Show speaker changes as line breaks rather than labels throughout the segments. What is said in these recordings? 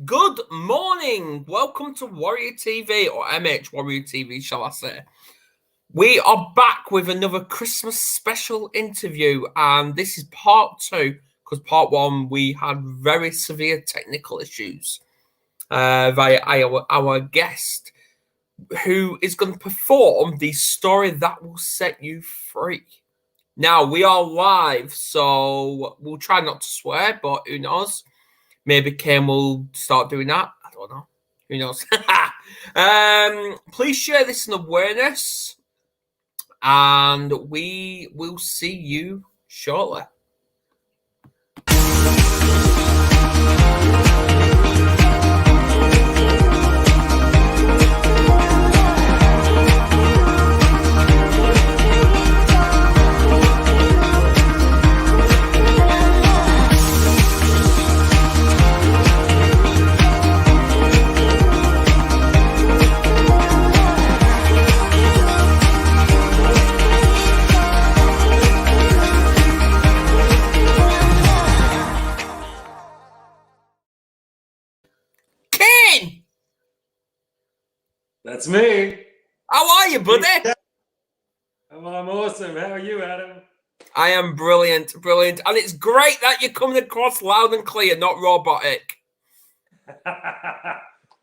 Good morning. Welcome to Warrior TV, or MH Warrior TV, shall I say. We are back with another Christmas special interview, and this is part two, because part one we had very severe technical issues via our guest, who is going to perform the story that will set you free. Now, we are live, so we'll try not to swear, but who knows? Maybe Kane will start doing that. I don't know. Who knows? Please share this in awareness, and we will see you shortly. Kane!
That's me.
How are you, buddy?
I'm awesome. How are you, Adam?
I am brilliant. And it's great that you're coming across loud and clear, not robotic.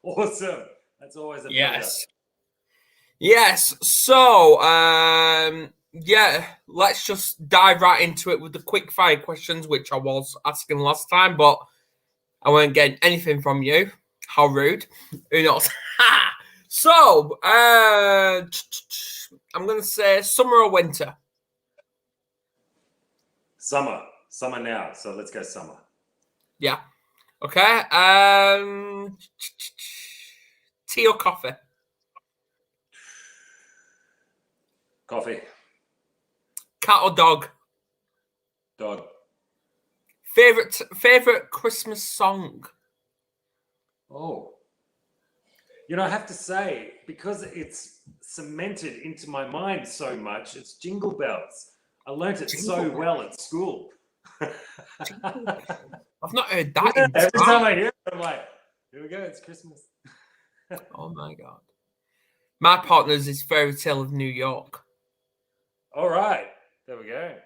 Awesome. That's always a pleasure.
Yes. So, let's just dive right into it with the quick fire questions, which I was asking last time, but I weren't getting anything from you. How rude. Who knows? So, I'm going to say summer or winter?
Summer now. So let's go summer.
Yeah. Okay. Tea or coffee?
Coffee.
Cat or dog?
Dog.
Favorite Christmas song?
Oh. I have to say, because it's cemented into my mind so much, it's Jingle Bells. I learnt it so well at school.
I've not heard that.
Every time I hear it, I'm like, here we go, it's Christmas.
Oh my God. My partner's is Fairy Tale of New York.
All right. There we go.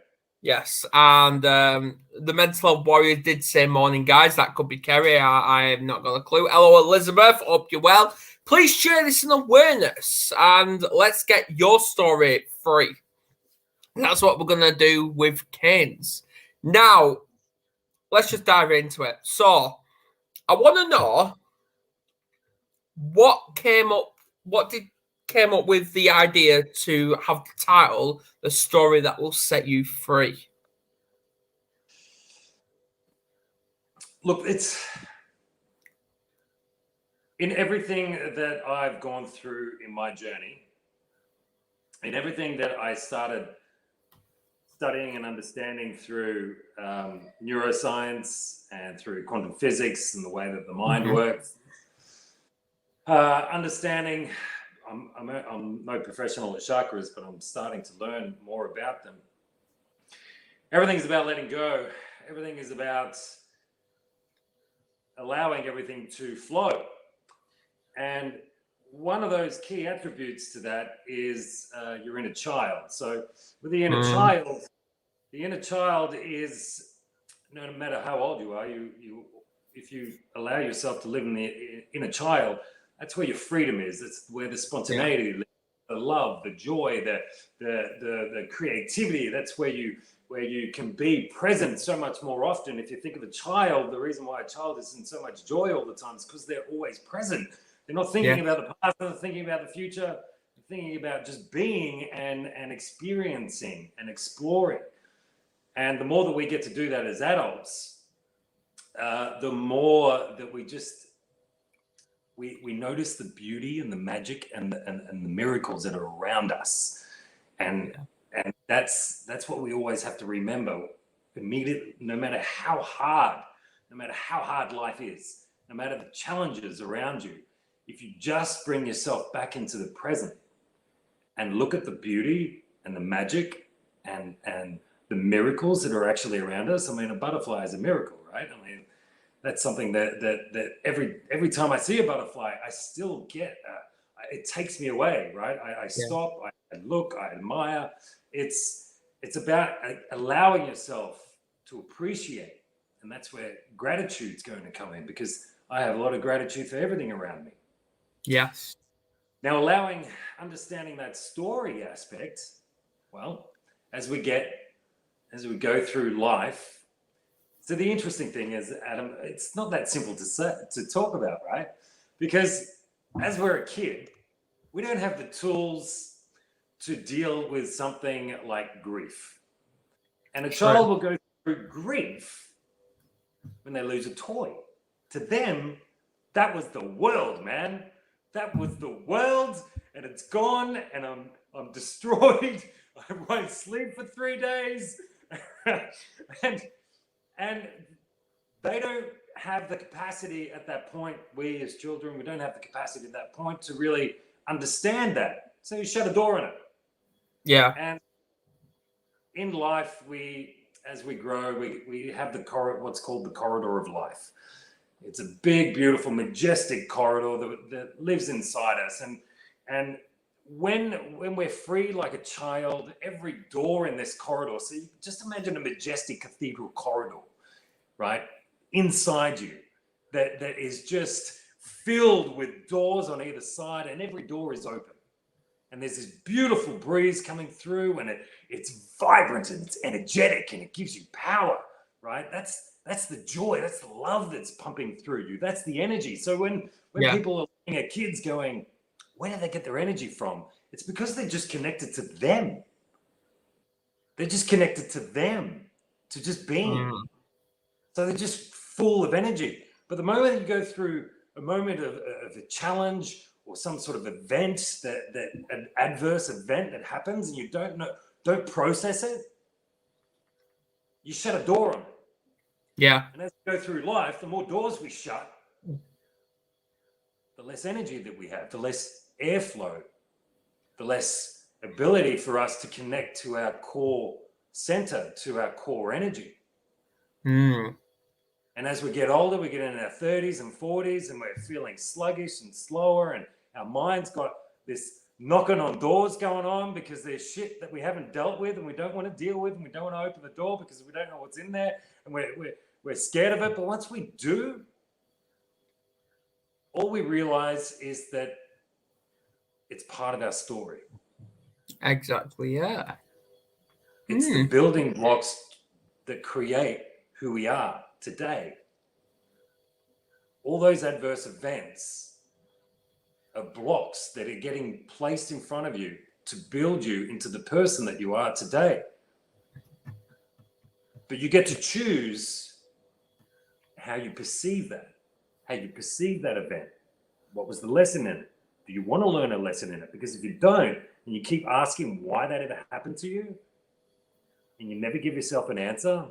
Yes. And the Mental Health Warrior did say morning, guys. That could be Kerry. I have not got a clue. Hello, Elizabeth. Hope you're well. Please share this in awareness and let's get your story free. That's what we're going to do with Kane's. Now, let's just dive into it. So, I want to know what came up with the idea to have the title, The Story That Will Set You Free.
Look, it's in everything that I've gone through in my journey, in everything that I started studying and understanding through neuroscience and through quantum physics and the way that the mind works, understanding, I'm no professional at chakras, but I'm starting to learn more about them. Everything's about letting go. Everything is about allowing everything to flow. And one of those key attributes to that is your inner child. So with the inner child is, no matter how old you are, if you allow yourself to live in the inner child, that's where your freedom is. That's where the spontaneity lives, the love, the joy, the creativity. That's where you can be present so much more often. If you think of a child, the reason why a child is in so much joy all the time is because they're always present. They're not thinking about the past, they're not thinking about the future, they're thinking about just being and experiencing and exploring. And the more that we get to do that as adults, the more that we notice the beauty and the magic and the miracles that are around us. And that's what we always have to remember immediately, no matter how hard life is, no matter the challenges around you. If you just bring yourself back into the present and look at the beauty and the magic and the miracles that are actually around us. I mean, a butterfly is a miracle, right? I mean, that's something that every time I see a butterfly, I still get. It takes me away, right? I stop, I look, I admire. It's about allowing yourself to appreciate, and that's where gratitude's going to come in, because I have a lot of gratitude for everything around me.
Yes.
Now, understanding that story aspect, well, as we go through life. So the interesting thing is, Adam, it's not that simple to talk about, right? Because as we're a kid, we don't have the tools to deal with something like grief. And a child will go through grief when they lose a toy. To them, that was the world, man. That was the world, and it's gone, and I'm destroyed. I won't sleep for 3 days. and they don't have the capacity at that point. We as children, we don't have the capacity at that point to really understand that. So you shut a door on it.
Yeah.
And in life, as we grow, we have what's called the corridor of life. It's a big, beautiful, majestic corridor that lives inside us. And when we're free like a child, every door in this corridor, so you just imagine a majestic cathedral corridor, right, inside you, that is just filled with doors on either side, and every door is open. And there's this beautiful breeze coming through, and it's vibrant and it's energetic and it gives you power, right? That's the joy, that's the love that's pumping through you. That's the energy. So when people are looking at kids going, where do they get their energy from? It's because they're just connected to them. They're just connected to them, to just being. So they're just full of energy. But the moment you go through a moment of a challenge or some sort of event, an adverse event that happens, and you don't process it, you shut a door on it.
Yeah.
And as we go through life, the more doors we shut, the less energy that we have, the less airflow, the less ability for us to connect to our core center, to our core energy. And as we get older, we get in our 30s and 40s, and we're feeling sluggish and slower, and our mind's got this knocking on doors going on because there's shit that we haven't dealt with and we don't want to deal with, and we don't want to open the door because we don't know what's in there, and we're scared of it. But once we do, all we realize is that it's part of our story.
Exactly, yeah.
It's the building blocks that create who we are today. All those adverse events are blocks that are getting placed in front of you to build you into the person that you are today. But you get to choose how you perceive that event. What was the lesson in it? Do you want to learn a lesson in it? Because if you don't, and you keep asking why that ever happened to you, and you never give yourself an answer,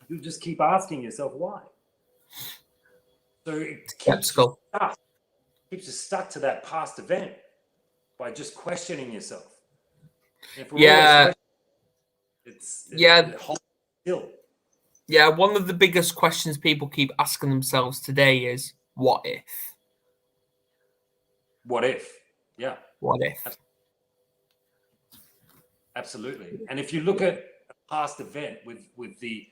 you'll just keep asking yourself why. So it keeps you stuck to that past event by just questioning yourself. And for all those it holds still.
Yeah, one of the biggest questions people keep asking themselves today is, what if?
What if? Yeah.
What if?
Absolutely. And if you look at a past event with the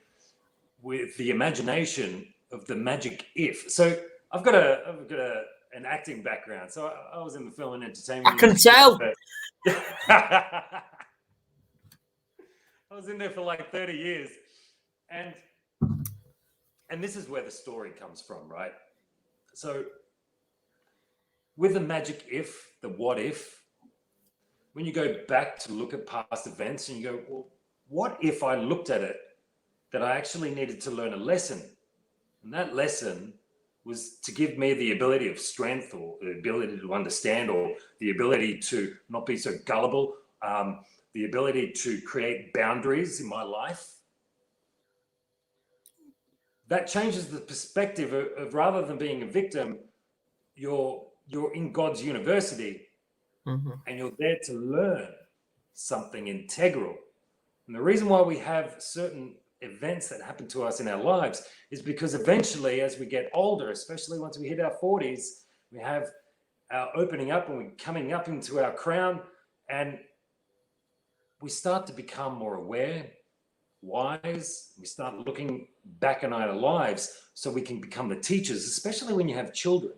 imagination of the magic if. So I've got an acting background. So I was in the film and entertainment
industry. I can
tell. I was in there for like 30 years. And this is where the story comes from, right? So with the magic if, the what if, when you go back to look at past events and you go, well, what if I looked at it that I actually needed to learn a lesson? And that lesson was to give me the ability of strength, or the ability to understand, or the ability to not be so gullible, the ability to create boundaries in my life. That changes the perspective of rather than being a victim, you're in God's university, and you're there to learn something integral. And the reason why we have certain events that happen to us in our lives is because eventually, as we get older, especially once we hit our 40s, we have our opening up and we're coming up into our crown, and we start to become more aware, wise. We start looking back on our lives so we can become the teachers, especially when you have children.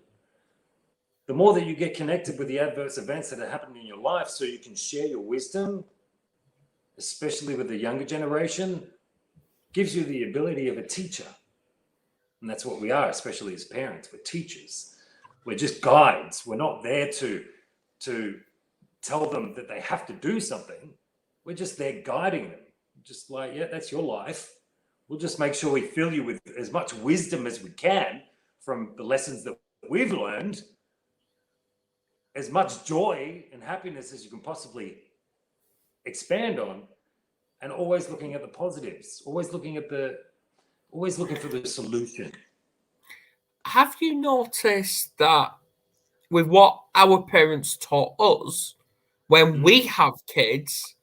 The more that you get connected with the adverse events that are happening in your life so you can share your wisdom, especially with the younger generation, gives you the ability of a teacher. And that's what we are, especially as parents. We're teachers. We're just guides. We're not there to tell them that they have to do something. We're just there guiding them. Just like, yeah, that's your life. We'll just make sure we fill you with as much wisdom as we can from the lessons that we've learned, as much joy and happiness as you can possibly expand on, and always looking at the positives, always looking for the solution.
Have you noticed that with what our parents taught us, when we have kids,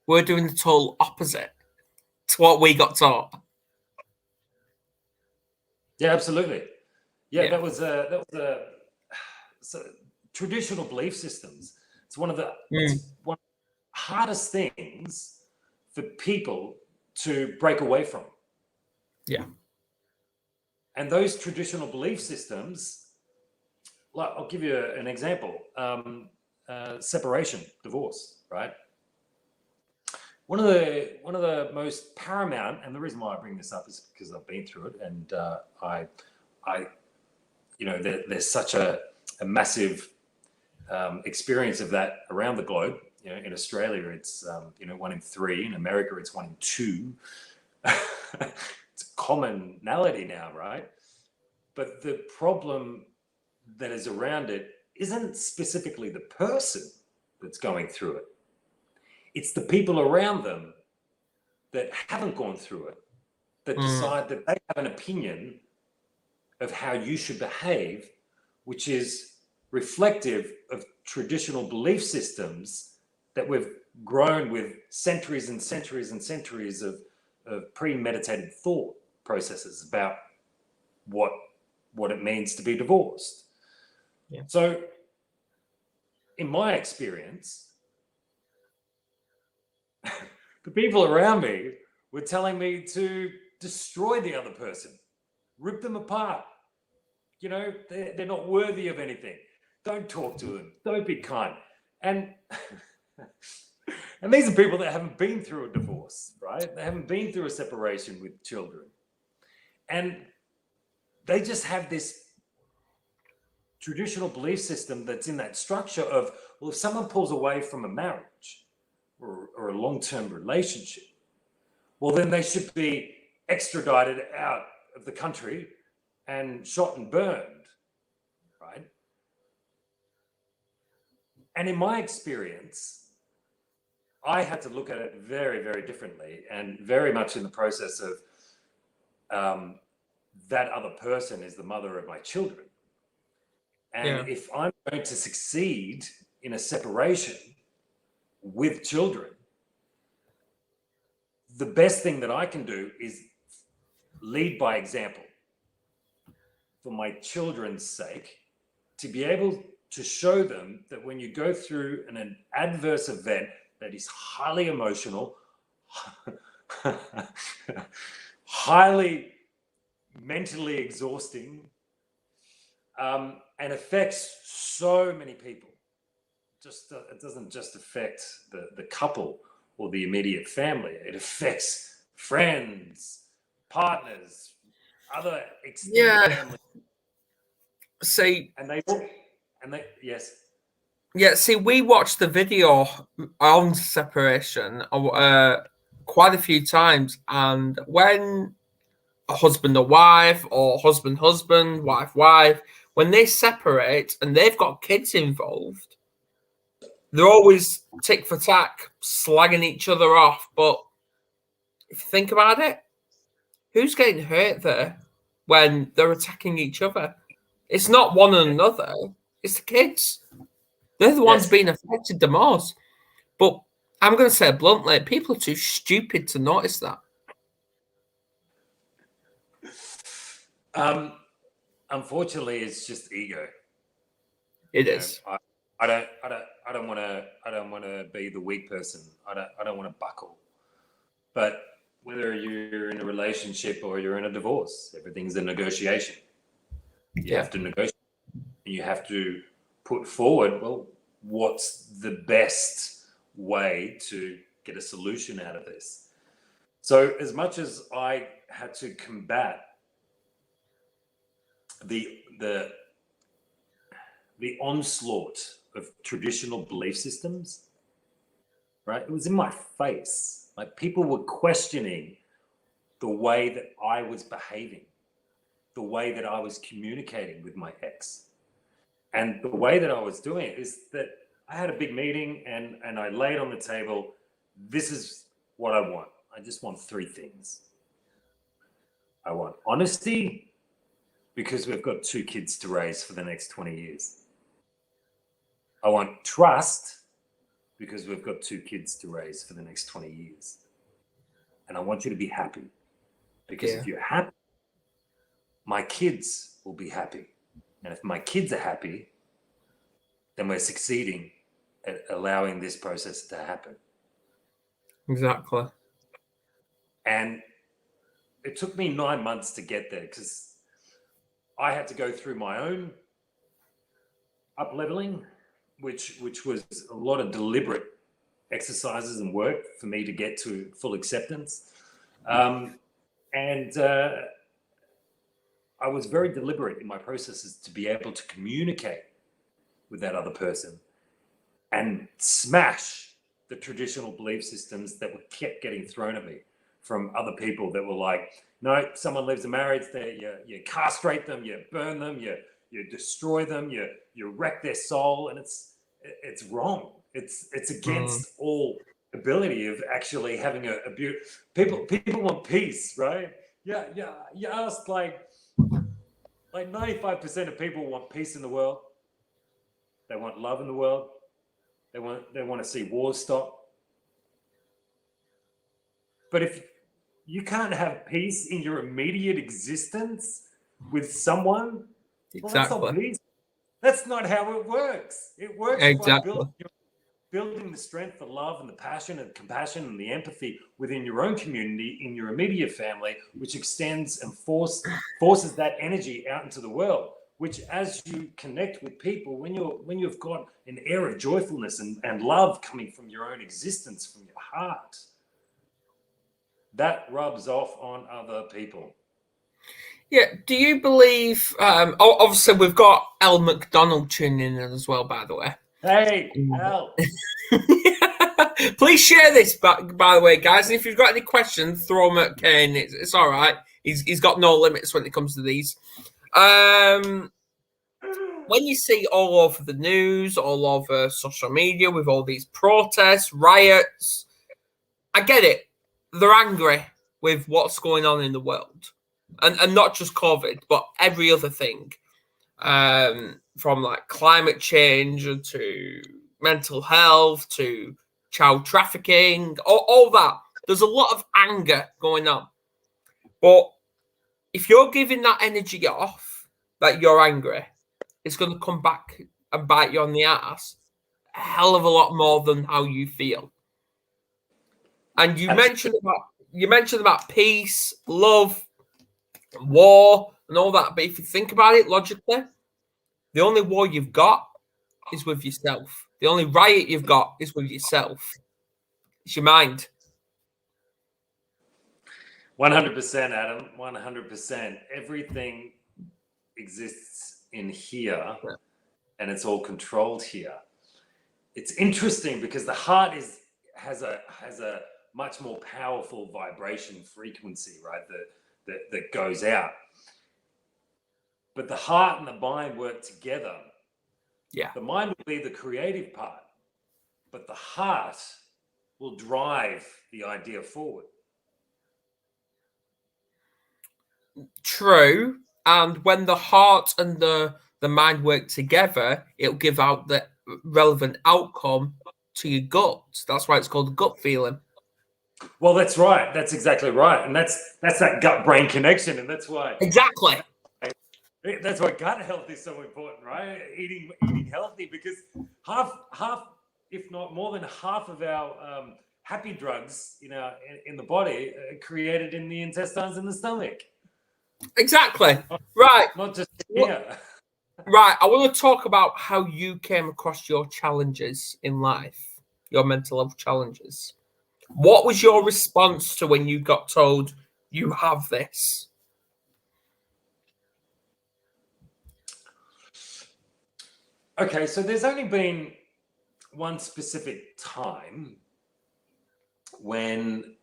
we're doing the total opposite to what we got taught?
Yeah, absolutely. Yeah. That was so traditional belief systems. It's one of the hardest things for people to break away from.
Yeah.
And those traditional belief systems, like, I'll give you an example. Separation, divorce, right? One of the most paramount, and the reason why I bring this up is because I've been through it, and there's such a massive experience of that around the globe. In Australia, it's 1 in 3. In America, it's 1 in 2. It's a commonality now, right? But the problem that is around it isn't specifically the person that's going through it. It's the people around them that haven't gone through it, that decide that they have an opinion of how you should behave, which is reflective of traditional belief systems that we've grown with centuries and centuries and centuries of premeditated thought processes about what it means to be divorced.
Yeah.
So in my experience, the people around me were telling me to destroy the other person, rip them apart. They're not worthy of anything. Don't talk to them. Don't be kind. And these are people that haven't been through a divorce, right? They haven't been through a separation with children. And they just have this traditional belief system that's in that structure of, well, if someone pulls away from a marriage or a long-term relationship, well, then they should be extradited out of the country and shot and burned, right? And in my experience, I had to look at it very, very differently, and very much in the process of that other person is the mother of my children. And if I'm going to succeed in a separation with children, the best thing that I can do is lead by example for my children's sake, to be able to show them that when you go through an adverse event that is highly emotional, highly mentally exhausting, and affects so many people. It doesn't just affect the couple or the immediate family. It affects friends, partners, other extended family.
See,
yes.
Yeah, see, we watched the video on separation quite a few times, and when a husband or wife, or husband, wife, when they separate and they've got kids involved, they're always tick for tack, slagging each other off. But if you think about it, who's getting hurt there when they're attacking each other? It's not one another, it's the kids. They're the ones being affected the most. But I'm going to say bluntly, people are too stupid to notice that.
Unfortunately, it's just ego.
It is.
I don't want to be the weak person. I don't want to buckle. But whether you're in a relationship or you're in a divorce, everything's a negotiation. You have to negotiate. You have to put forward, well, what's the best way to get a solution out of this? So as much as I had to combat the onslaught of traditional belief systems, right? It was in my face. Like, people were questioning the way that I was behaving, the way that I was communicating with my ex. And the way that I was doing it is that I had a big meeting and I laid on the table, this is what I want. I just want 3 things. I want honesty, because we've got 2 kids to raise for the next 20 years. I want trust, because we've got 2 kids to raise for the next 20 years. And I want you to be happy, because if you're happy, my kids will be happy. And if my kids are happy, then we're succeeding at allowing this process to happen.
Exactly.
And it took me 9 months to get there, because I had to go through my own up-leveling, which was a lot of deliberate exercises and work for me to get to full acceptance. I was very deliberate in my processes to be able to communicate with that other person and smash the traditional belief systems that were kept getting thrown at me from other people that were like, no, someone lives a marriage, you castrate them, you burn them, you destroy them, you wreck their soul, and it's wrong. It's against all ability of actually having a beautiful. People want peace, right? Yeah. You ask like 95% of people want peace in the world. They want love in the world. They want to see wars stop. But if you can't have peace in your immediate existence with someone, well, that's not peace. That's not how it works. It works by building the strength, the love, and the passion and compassion and the empathy within your own community, in your immediate family, which extends and forces that energy out into the world. Which, as you connect with people, when you've got an air of joyfulness and love coming from your own existence, from your heart, that rubs off on other people.
Yeah. Do you believe? Obviously, we've got Elle McDonald tuning in as well. By the way.
Hey, Elle.
Please share this, by the way, guys. And if you've got any questions, throw them at Kane. It's all right. He's got no limits when it comes to these. When you see all over the news, all over social media, with all these protests, riots, I get it. They're angry with what's going on in the world. And not just COVID, but every other thing. From like climate change to mental health to child trafficking, all that. There's a lot of anger going on. But if you're giving that energy off, that you're angry, it's going to come back and bite you on the ass a hell of a lot more than how you feel. And you mentioned about peace, love, war, and all that. But if you think about it logically, the only war you've got is with yourself. The only riot you've got is with yourself. It's your mind.
100%, Adam. 100%. Everything exists in here, and it's all controlled here. It's interesting because the heart has a much more powerful vibration frequency, right? That goes out. But the heart and the mind work together.
Yeah.
The mind will be the creative part, but the heart will drive the idea forward.
True. And when the heart and the mind work together, it'll give out the relevant outcome to your gut. That's why it's called gut feeling.
Well, that's right. That's exactly right. And that's that gut-brain connection. And that's why.
Exactly.
That's why gut health is so important, right? Eating healthy, because half, if not more than half of our happy drugs, in the body are created in the intestines and the stomach.
Exactly. Right.
Not just here.
Right. I want to talk about how you came across your challenges in life, your mental health challenges. What was your response to when you got told you have this?
Okay, so there's only been one specific time when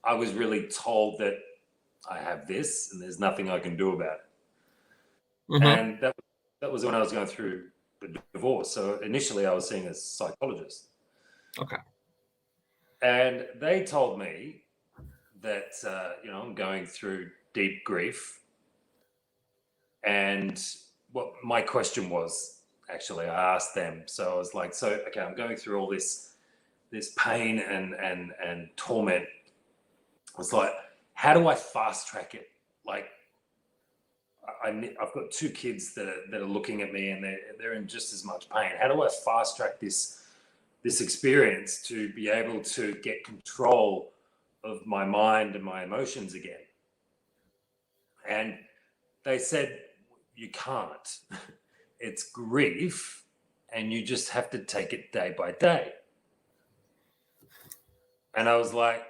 I was really told that I have this and there's nothing I can do about it.
Mm-hmm.
And that was when I was going through the divorce. So initially I was seeing a psychologist.
Okay.
And they told me that, I'm going through deep grief. And what my question was, actually, I asked them. So I was like, okay, I'm going through all this pain and torment. I was like, how do I fast track it? Like, I've got 2 kids that are looking at me and they're in just as much pain. How do I fast track this experience to be able to get control of my mind and my emotions again? And they said, you can't. It's grief and you just have to take it day by day. And I was like,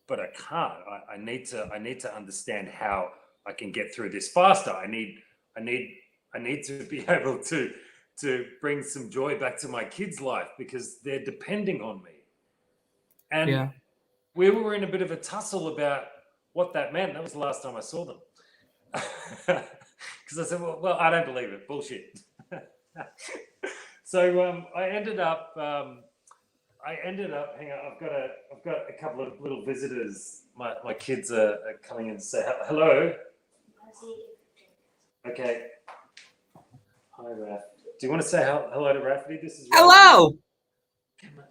but I can't. I need to understand how I can get through this faster. I need to be able to bring some joy back to my kids' life because they're depending on me. And we were in a bit of a tussle about what that meant. That was the last time I saw them. Because I said, well, I don't believe it. Bullshit. So I ended up. Hang on. I've got a couple of little visitors. My kids are coming in to say hello. Okay. Hi, Raph. Do you want to say hello to Rafferty? This is
Hello.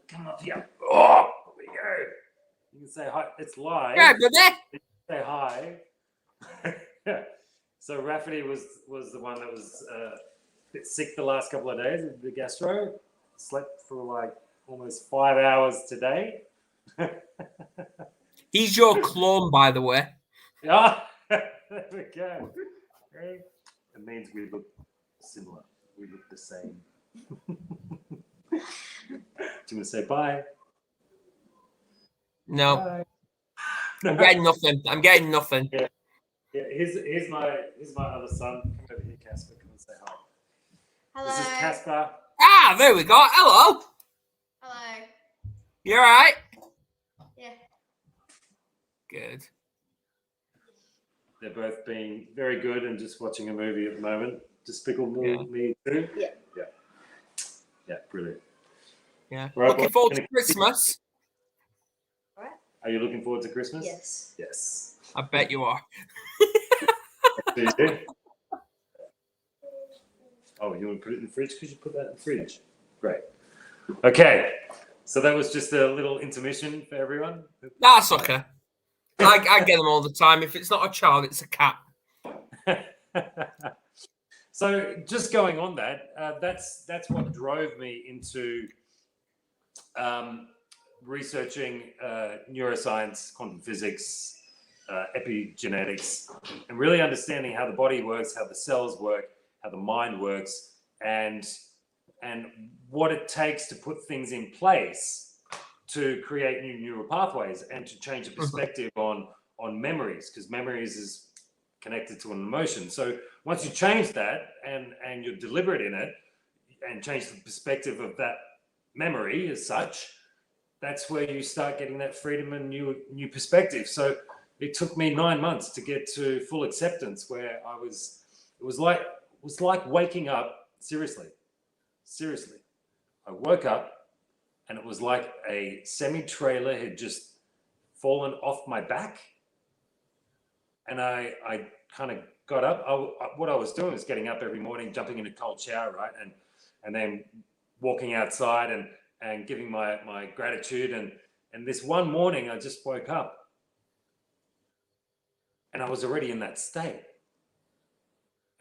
Come up here. Oh, here we go. You can say hi. It's live.
Yeah, buddy.
Say hi. So Rafferty was the one that was a bit sick the last couple of days with the gastro. Slept for like almost 5 hours today.
He's your clone, by the way.
Yeah, there we go. Okay. It means we look similar. We look the same. Do you want to say bye?
No.
Bye.
I'm getting nothing.
Yeah. Here's my other son. Come over here, Casper. Come and say hi.
Hello.
This is Casper.
Ah, there we go. Hello.
Hello.
You all right?
Yeah.
Good. They're both being very good and just watching a movie at the moment. Despicable Me Too.
Yeah.
Yeah, brilliant.
Yeah.
Right,
looking forward to Christmas.
All right.
Are you looking forward to Christmas?
Yes.
Yes.
I bet you are.
Do you? Oh, you want to put it in the fridge? Could you put that in the fridge? Great. Okay. So that was just a little intermission for everyone.
That's okay. I get them all the time. If it's not a child, it's a cat.
So just going on that, that's what drove me into researching neuroscience, quantum physics, epigenetics, and really understanding how the body works, how the cells work, how the mind works, and what it takes to put things in place to create new neural pathways and to change the perspective on memories, because memories is connected to an emotion. So once you change that and you're deliberate in it and change the perspective of that memory as such, that's where you start getting that freedom and new perspective. So it took me 9 months to get to full acceptance, where it was like waking up. Seriously, I woke up and it was like a semi-trailer had just fallen off my back, and I kind of got up. What I was doing was getting up every morning, jumping in a cold shower, right, and then walking outside and giving my gratitude. And this one morning, I just woke up, And I was already in that state.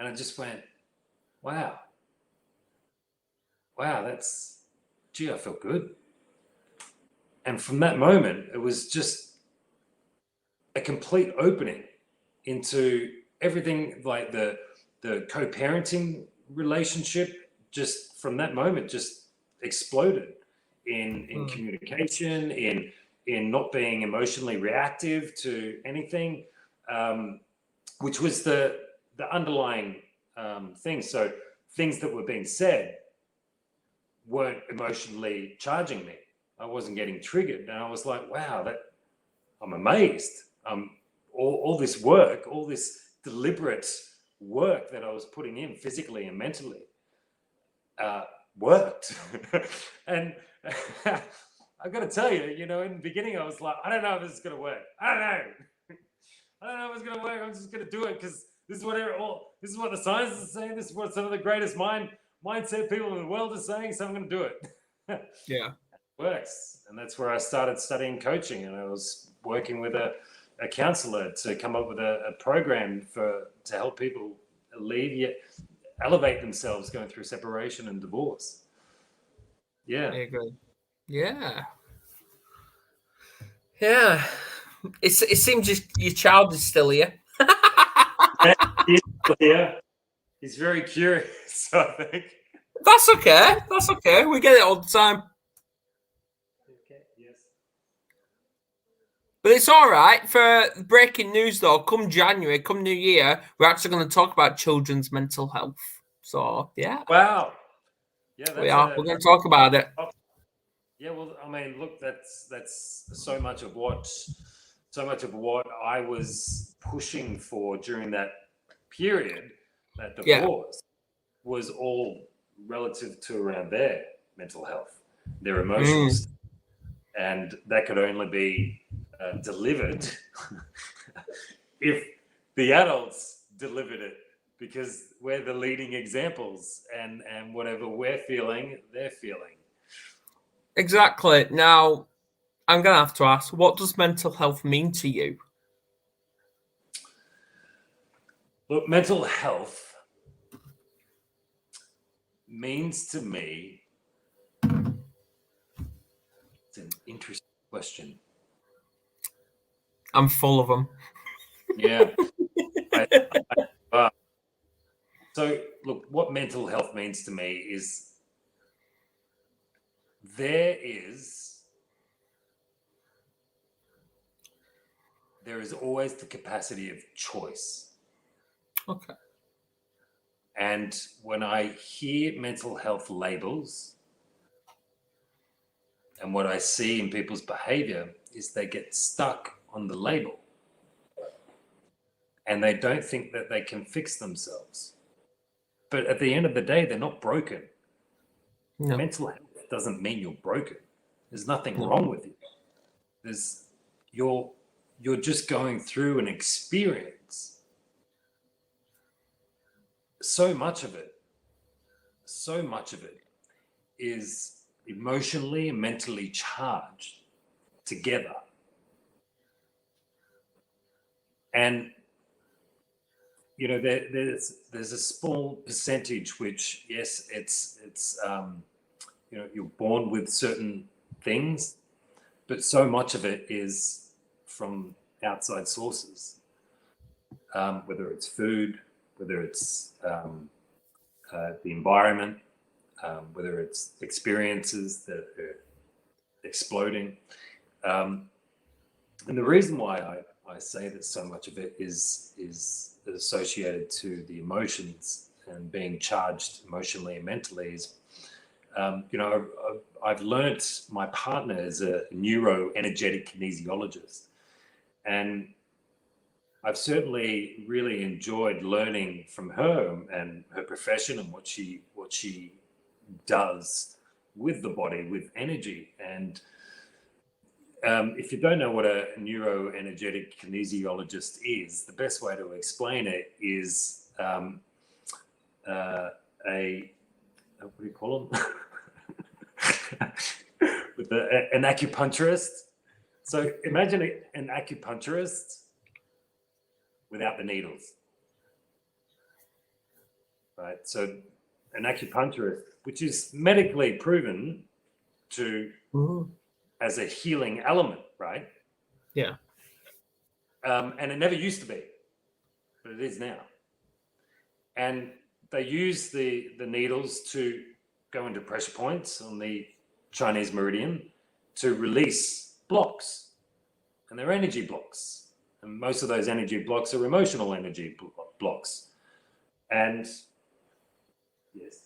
And I just went, wow, gee, I felt good. And from that moment, it was just a complete opening into everything, like the co-parenting relationship, just from that moment, just exploded in communication, in not being emotionally reactive to anything, which was the underlying thing. So things that were being said weren't emotionally charging me. I wasn't getting triggered, and I was like, wow, I'm amazed. All this work, all this deliberate work that I was putting in physically and mentally worked. And I've got to tell you, in the beginning I was like, I don't know if this is going to work. I don't know if it's going to work. I'm just going to do it because this is what the science is saying. This is what some of the greatest mindset people in the world are saying. So I'm going to do it.
Yeah.
Works. And that's where I started studying coaching, and I was working with a counselor to come up with a program to help people elevate themselves going through separation and divorce. Yeah.
Very good. Yeah. Yeah. It seems your child is still here.
Yeah. He's very curious, I think.
That's okay. That's okay. We get it all the time.
Okay. Yes.
But it's all right. For breaking news, though, come January, come New Year, we're actually going to talk about children's mental health. So, yeah.
Wow. Yeah,
We are. We're going to talk about it.
Yeah, well, I mean, look, that's so much of what I was pushing for during that period, that divorce, was all relative to around their mental health, their emotional state. And that could only be delivered if the adults delivered it, because we're the leading examples, and whatever we're feeling, they're feeling.
Exactly. Now, I'm going to have to ask, what does mental health mean to you?
Look, mental health means to me, it's an interesting question.
I'm full of them.
Yeah. So, look, what mental health means to me is there is always the capacity of choice.
Okay.
And when I hear mental health labels, and what I see in people's behavior is they get stuck on the label, and they don't think that they can fix themselves. But at the end of the day, they're not broken.
No.
Mental health doesn't mean you're broken. There's nothing wrong with you. You're just going through an experience. So much of it is emotionally and mentally charged together. And there's a small percentage which, yes, it's you're born with certain things, but so much of it is from outside sources, whether it's food, whether it's the environment, whether it's experiences that are exploding. And the reason why I say that so much of it is associated to the emotions and being charged emotionally and mentally is, I've learnt, my partner is a neuroenergetic kinesiologist, and I've certainly really enjoyed learning from her and her profession and what she does with the body, with energy. And if you don't know what a neuroenergetic kinesiologist is, the best way to explain it is what do you call them? With an acupuncturist. So imagine an acupuncturist without the needles. Right? So an acupuncturist, which is medically proven to as a healing element, right?
Yeah.
And it never used to be, but it is now. And they use the needles to go into pressure points on the Chinese meridian to release blocks, and they're energy blocks. And most of those energy blocks are emotional energy blocks. And yes.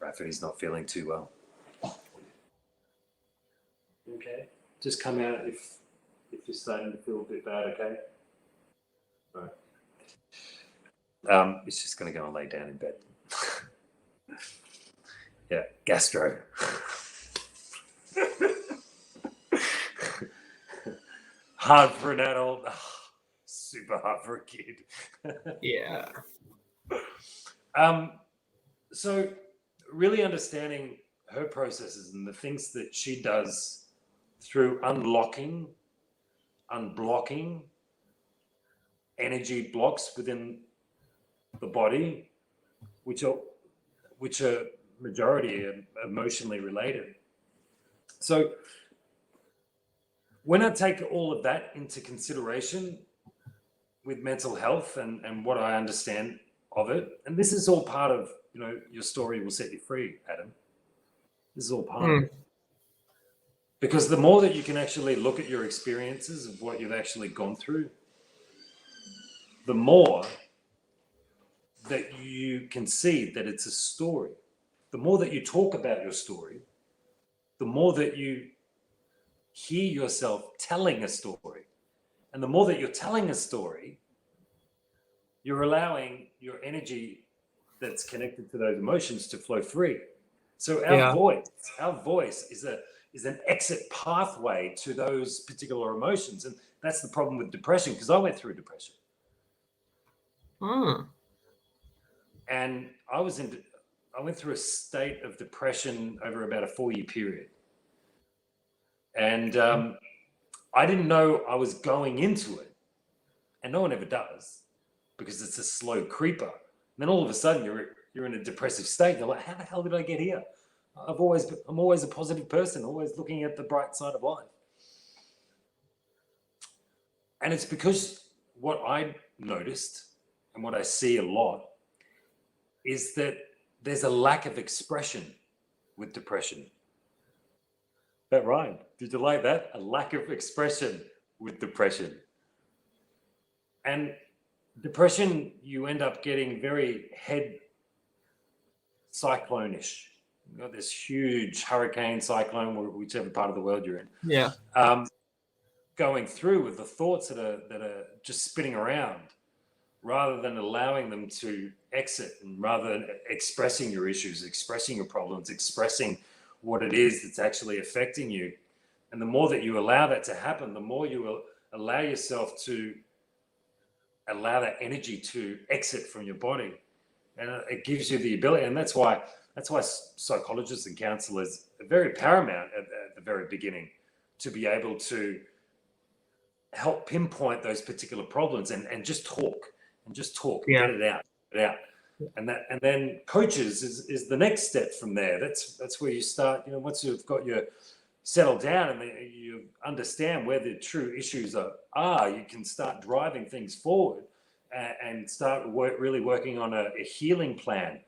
Rafferty's not feeling too well. Okay. Just come out if you're starting to feel a bit bad, okay? Right. It's just going to go and lay down in bed. Yeah, gastro. Hard for an adult, super hard for a kid.
Yeah.
So really understanding her processes and the things that she does through unlocking, unblocking energy blocks within the body, which are majority emotionally related. So when I take all of that into consideration with mental health and what I understand of it, and this is all part of, your story will set you free, Adam. This is all part of it. Because the more that you can actually look at your experiences of what you've actually gone through, the more that you can see that it's a story. The more that you talk about your story, the more that you hear yourself telling a story. And the more that you're telling a story, you're allowing your energy that's connected to those emotions to flow free. So our voice is an exit pathway to those particular emotions. And that's the problem with depression, because I went through depression. And I went through a state of depression over about a 4-year period. And I didn't know I was going into it. And no one ever does, because it's a slow creeper. And then all of a sudden you're in a depressive state. You're like, how the hell did I get here? I'm always a positive person, always looking at the bright side of life. And it's because what I noticed and what I see a lot is that there's a lack of expression with depression. That rhymed. Did you like that? A lack of expression with depression. And depression, you end up getting very head cyclone-ish. You've got this huge hurricane, cyclone, whichever part of the world you're in.
Yeah.
Going through with the thoughts that are just spinning around, rather than allowing them to exit, and rather than expressing your issues, expressing your problems, expressing what it is that's actually affecting you. And the more that you allow that to happen, the more you will allow yourself to allow that energy to exit from your body. And it gives you the ability, and that's why psychologists and counselors are very paramount at the very beginning, to be able to help pinpoint those particular problems and just talk and get it out. And then coaches is the next step from there. That's where you start, once you've got your settled down and you understand where the true issues are, you can start driving things forward and start really working on a healing plan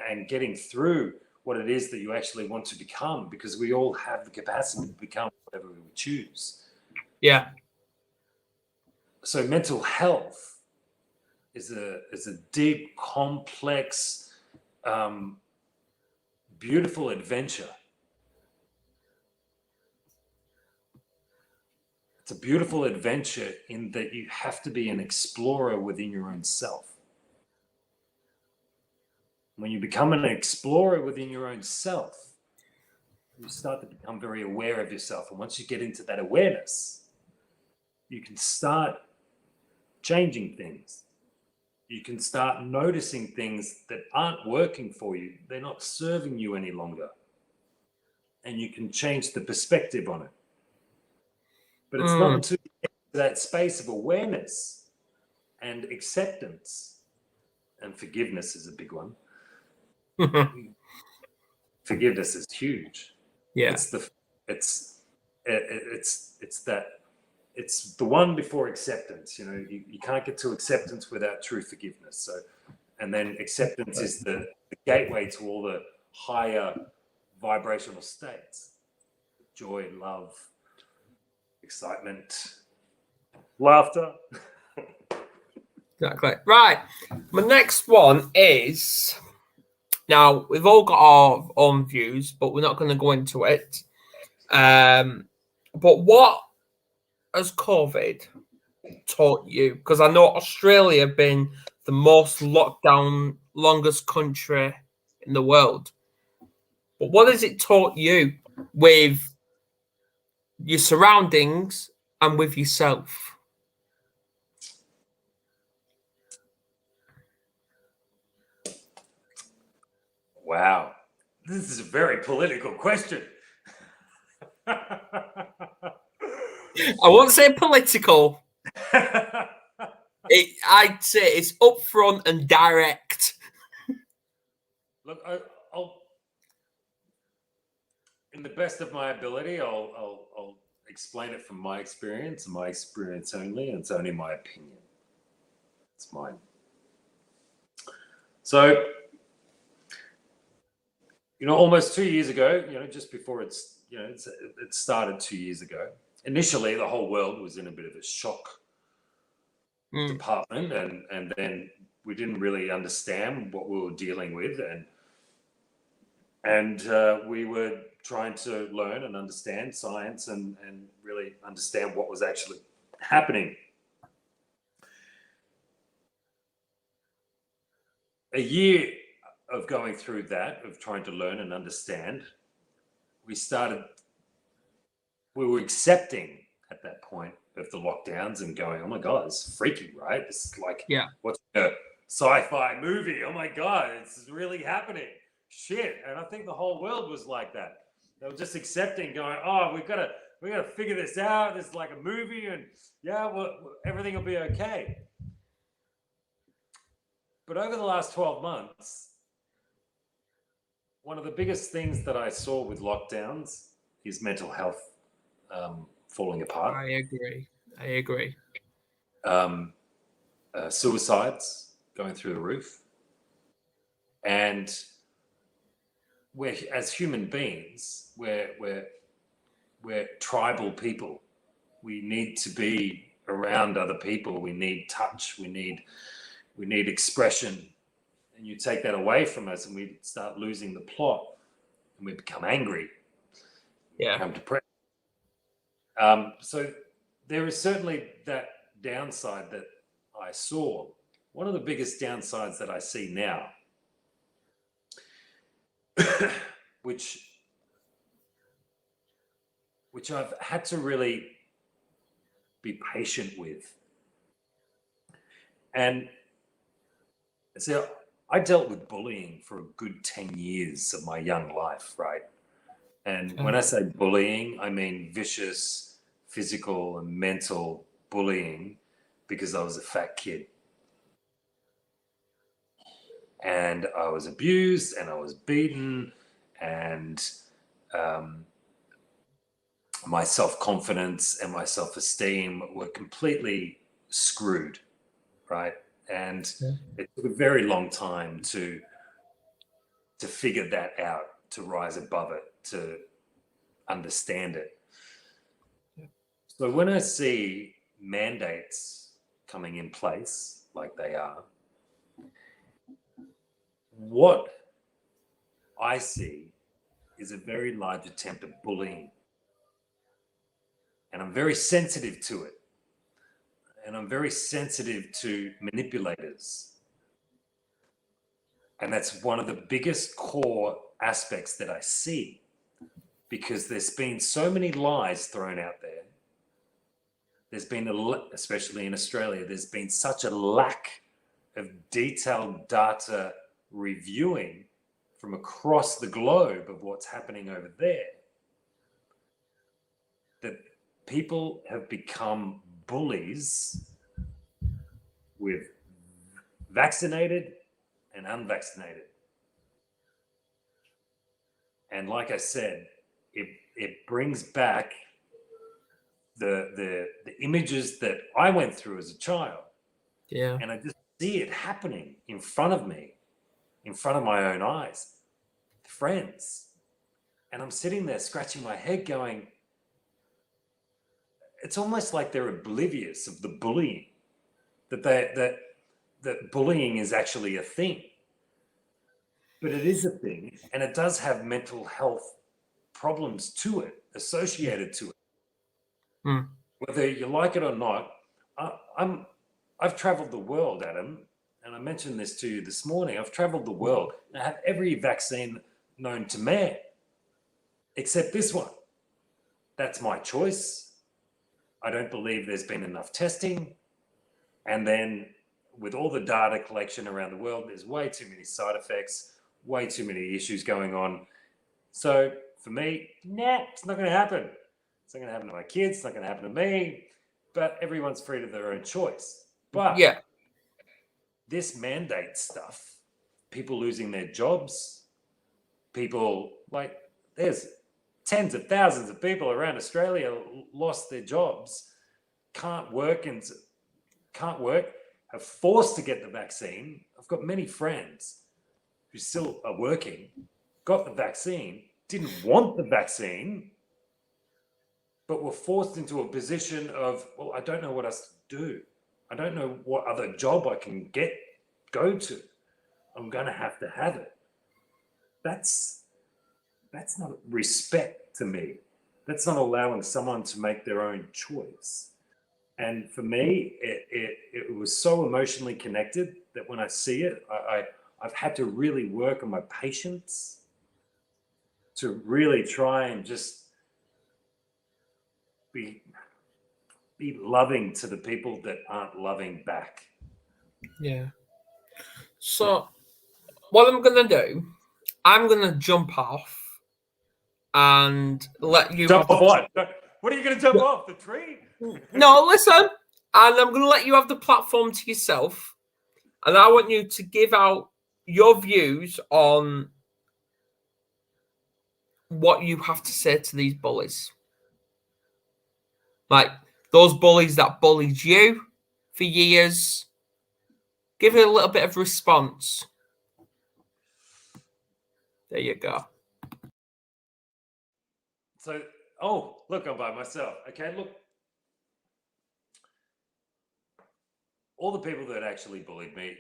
and getting through what it is that you actually want to become, because we all have the capacity to become whatever we choose.
Yeah.
So mental health is a deep, complex, beautiful adventure. It's a beautiful adventure in that you have to be an explorer within your own self. When you become an explorer within your own self, you start to become very aware of yourself. And once you get into that awareness, you can start changing things. You can start noticing things that aren't working for you. They're not serving you any longer. And you can change the perspective on it. But it's not until you get to that space of awareness and acceptance, and forgiveness is a big one. Forgiveness is huge.
Yeah.
It's the one before acceptance. You can't get to acceptance without true forgiveness. So, and then acceptance is the gateway to all the higher vibrational states: joy, love, excitement, laughter.
Exactly. Right. My next one is, now we've all got our own views, but we're not going to go into it. But what has COVID taught you? Because I know Australia have been the most locked down, longest country in the world. But what has it taught you with your surroundings and with yourself?
Wow. This is a very political question.
I won't say political. I'd say it's upfront and direct.
Look, I'll, in the best of my ability, I'll explain it from my experience and my experience only, and it's only my opinion. It's mine. So, almost 2 years ago, just before it started 2 years ago. Initially, the whole world was in a bit of a shock department, and then we didn't really understand what we were dealing with, and we were trying to learn and understand science and really understand what was actually happening. A year of going through that, of trying to learn and understand, we were accepting at that point of the lockdowns and going, oh my God, it's freaky, right? This is like watching a sci-fi movie. Oh my God, it's really happening. Shit. And I think the whole world was like that. They were just accepting, going, oh, we gotta figure this out. This is like a movie, and everything will be okay. But over the last 12 months, one of the biggest things that I saw with lockdowns is mental health falling apart.
I agree.
Suicides going through the roof. And we're, as human beings, we're tribal people. We need to be around other people. We need touch. We need expression. And you take that away from us, and we start losing the plot, and we become angry.
Yeah.
Become depressed. So there is certainly that downside that I saw. One of the biggest downsides that I see now, which I've had to really be patient with. And so I dealt with bullying for a good 10 years of my young life, right? And when I say bullying, I mean vicious physical and mental bullying, because I was a fat kid. And I was abused, and I was beaten, and my self-confidence and my self-esteem were completely screwed, right? And it took a very long time to figure that out, to rise above it, to understand it. So when I see mandates coming in place like they are, what I see is a very large attempt at bullying. And I'm very sensitive to it. And I'm very sensitive to manipulators. And that's one of the biggest core aspects that I see, because there's been so many lies thrown out there there's been, especially in Australia, there's been such a lack of detailed data reviewing from across the globe of what's happening over there, that people have become bullies with vaccinated and unvaccinated. And like I said, it brings back the images that I went through as a child.
Yeah.
And I just see it happening in front of me, in front of my own eyes, friends. And I'm sitting there scratching my head going, it's almost like they're oblivious of the bullying, that bullying is actually a thing. But it is a thing, and it does have mental health problems to it, associated to it.
Mm.
Whether you like it or not, I've traveled the world, Adam, and I mentioned this to you this morning. I've traveled the world and I have every vaccine known to man, except this one. That's my choice. I don't believe there's been enough testing. And then with all the data collection around the world, there's way too many side effects, way too many issues going on. So for me, it's not going to happen. It's not going to happen to my kids. It's not going to happen to me. But everyone's free to their own choice. But
Yeah.
this mandate stuff, people losing their jobs, people like there's tens of thousands of people around Australia lost their jobs, can't work, are forced to get the vaccine. I've got many friends who still are working, got the vaccine, didn't want the vaccine, but were forced into a position of, well, I don't know what else to do. I don't know what other job I can go to. I'm going to have it. That's not respect to me. That's not allowing someone to make their own choice. And for me, it was so emotionally connected that when I see it, I've had to really work on my patience to really try and just be loving to the people that aren't loving back.
Yeah. So what I'm gonna do, I'm gonna jump off and let you
Jump off what? What are you going to jump off? The tree?
No, listen. And I'm gonna let you have the platform to yourself. And I want you to give out your views on what you have to say to these bullies. Like those bullies that bullied you for years. Give it a little bit of response. There you go.
So, look, I'm by myself. Okay, look. All the people that actually bullied me,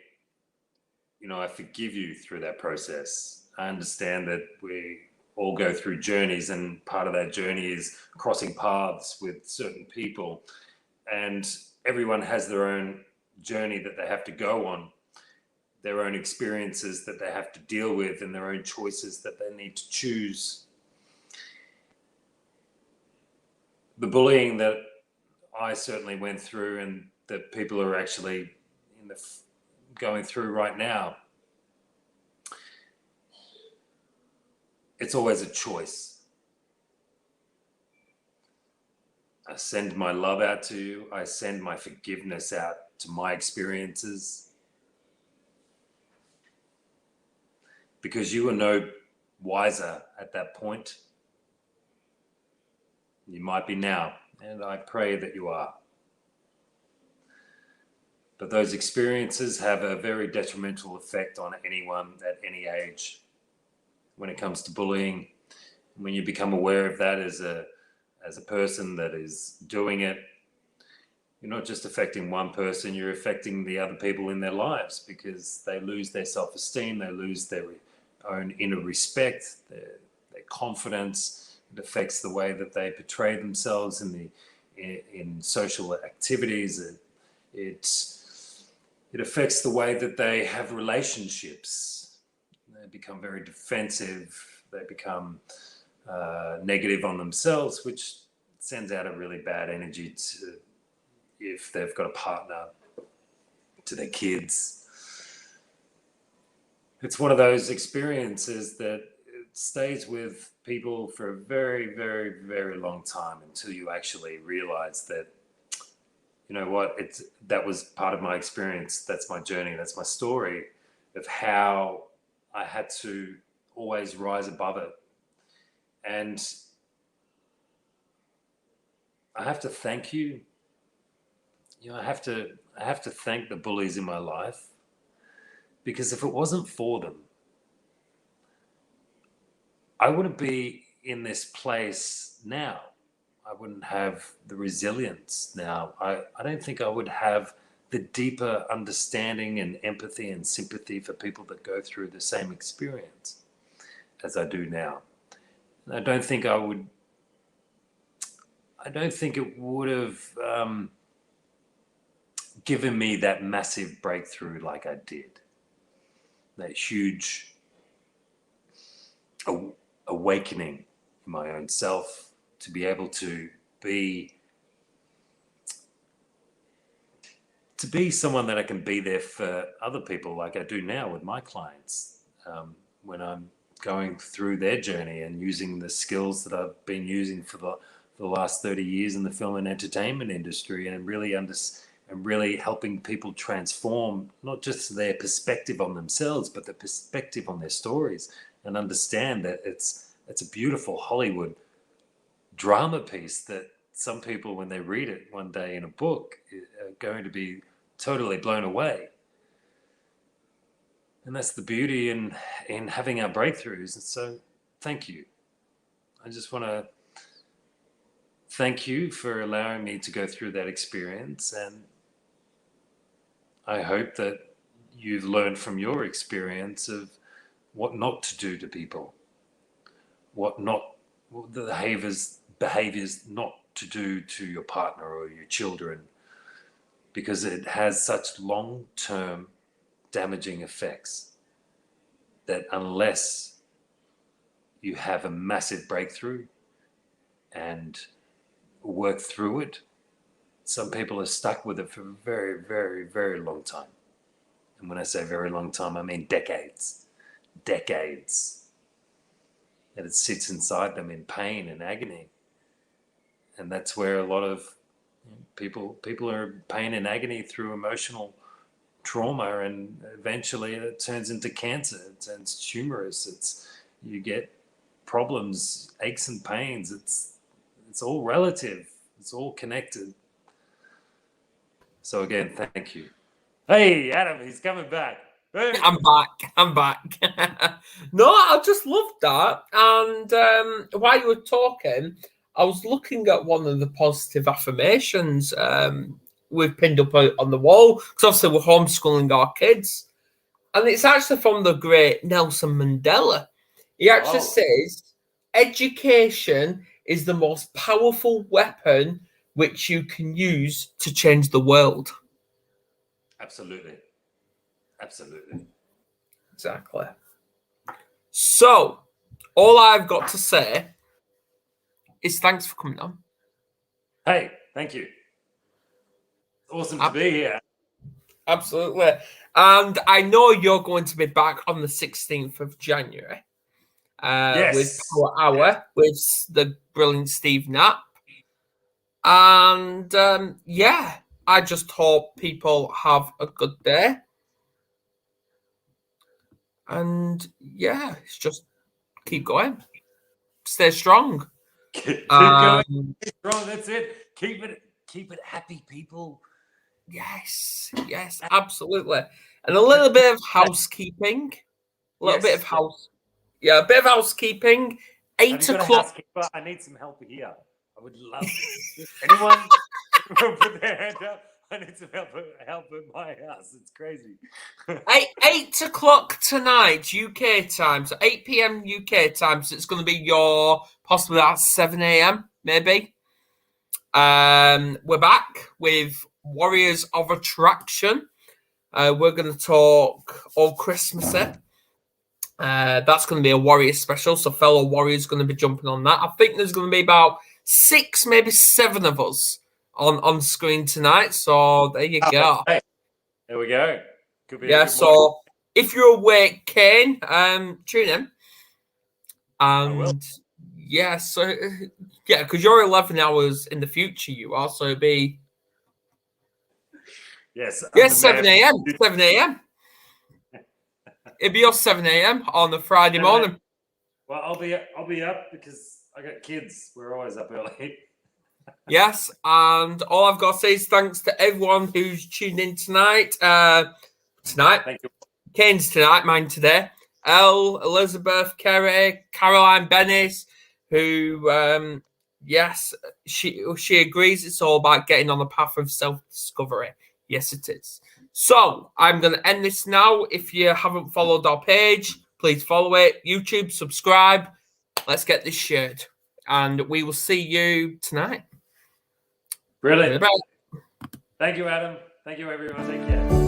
I forgive you through that process. I understand that we all go through journeys, and part of that journey is crossing paths with certain people. And everyone has their own journey that they have to go on, their own experiences that they have to deal with, and their own choices that they need to choose. The bullying that I certainly went through, and that people are actually going through right now, it's always a choice. I send my love out to you. I send my forgiveness out to my experiences, because you are no wiser at that point. You might be now, and I pray that you are. But those experiences have a very detrimental effect on anyone at any age when it comes to bullying. When you become aware of that as a person that is doing it, you're not just affecting one person, you're affecting the other people in their lives, because they lose their self-esteem, they lose their own inner respect, their confidence. It affects the way that they portray themselves in social activities. It affects the way that they have relationships. They become very defensive. They become negative on themselves, which sends out a really bad energy to if they've got a partner, to their kids. It's one of those experiences that stays with people for a very, very, very long time until you actually realize that, you know what, that was part of my experience. That's my journey. That's my story of how I had to always rise above it. And I have to thank you. You know, I have to thank the bullies in my life, because if it wasn't for them, I wouldn't be in this place now. I wouldn't have the resilience now. I don't think I would have the deeper understanding and empathy and sympathy for people that go through the same experience as I do now. And I don't think it would have given me that massive breakthrough like I did. That huge awakening in my own self, to be able to be someone that I can be there for other people like I do now with my clients, when I'm going through their journey and using the skills that I've been using for the last 30 years in the film and entertainment industry, and really helping people transform not just their perspective on themselves, but the perspective on their stories, and understand that it's a beautiful Hollywood drama piece that some people, when they read it one day in a book, are going to be totally blown away. And that's the beauty in having our breakthroughs. And so thank you. I just want to thank you for allowing me to go through that experience. And I hope that you've learned from your experience of what not to do to people, what the behaviors not to do to your partner or your children, because it has such long-term damaging effects that unless you have a massive breakthrough and work through it, some people are stuck with it for a very, very, very long time. And when I say very long time, I mean decades. That it sits inside them in pain and agony. And that's where a lot of people are in pain and agony through emotional trauma, and eventually it turns into cancer, it turns tumorous, you get problems, aches and pains. It's all relative, it's all connected. So again, thank you. Hey, Adam, he's coming back. Hey.
I'm back. No, I just loved that. And while you were talking, I was looking at one of the positive affirmations we've pinned up on the wall, because obviously we're homeschooling our kids. And it's actually from the great Nelson Mandela. He actually says, education is the most powerful weapon which you can use to change the world.
Absolutely.
Exactly. So, all I've got to say is thanks for coming on.
Hey, thank you. Awesome to be here.
Absolutely. And I know you're going to be back on the 16th of January
Yes.
with Power Hour with the brilliant Steve Knapp. And I just hope people have a good day. And it's just keep going. Stay strong.
Keep going. Stay strong. That's it. Keep it happy, people.
Yes, absolutely. And a little bit of housekeeping. A bit of housekeeping. 8 o'clock.
I need some help here. I would love anyone put their hand up. I need some help at my house. It's crazy.
8 o'clock tonight, UK time. So 8 p.m. UK time. So it's going to be possibly at 7 a.m. maybe. We're back with Warriors of Attraction. We're going to talk all Christmassy. That's going to be a Warrior special. So fellow Warriors going to be jumping on that. I think there's going to be about 6, maybe 7 of us on screen tonight. So there you go.
Okay. There we go. Could be a
Yeah.
good morning.
So if you're awake, Kane, tune in.
will.
And yeah, so yeah, because you're 11 hours in the future, you are. So it'd be
Yes.
yes, 7 a.m. 7 a.m. It'd be your 7 a.m. on a Friday
7 a.m.
morning.
Well, I'll be up because I got kids. We're always up early.
Yes, and all I've got to say is thanks to everyone who's tuned in tonight.
Thank you.
Kane's tonight, mine today. Elle, Elizabeth, Kerry, Caroline Bennis, who, yes, she agrees it's all about getting on the path of self-discovery. Yes, it is. So I'm going to end this now. If you haven't followed our page, please follow it. YouTube, subscribe. Let's get this shared. And we will see you tonight.
Brilliant.
Bye-bye.
Thank you, Adam. Thank you, everyone. Take care.